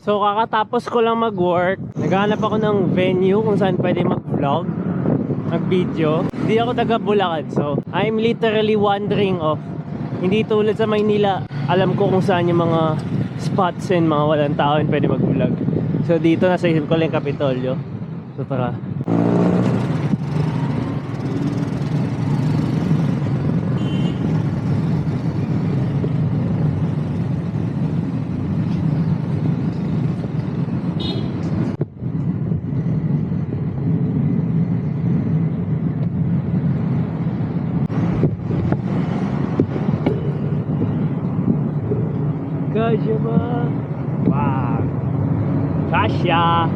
So kakatapos ko lang mag-work, naghahanap ako ng venue kung saan pwede mag-vlog, mag-video. Hindi ako taga Bulacan, so I'm literally wandering off. Hindi tulad sa Maynila, alam ko kung saan yung mga spots and mga walang tao and pwede mag-vlog. So dito nasa isip ko lang yung Kapitolyo. So tara. Kasya ba? Wow! Kasya!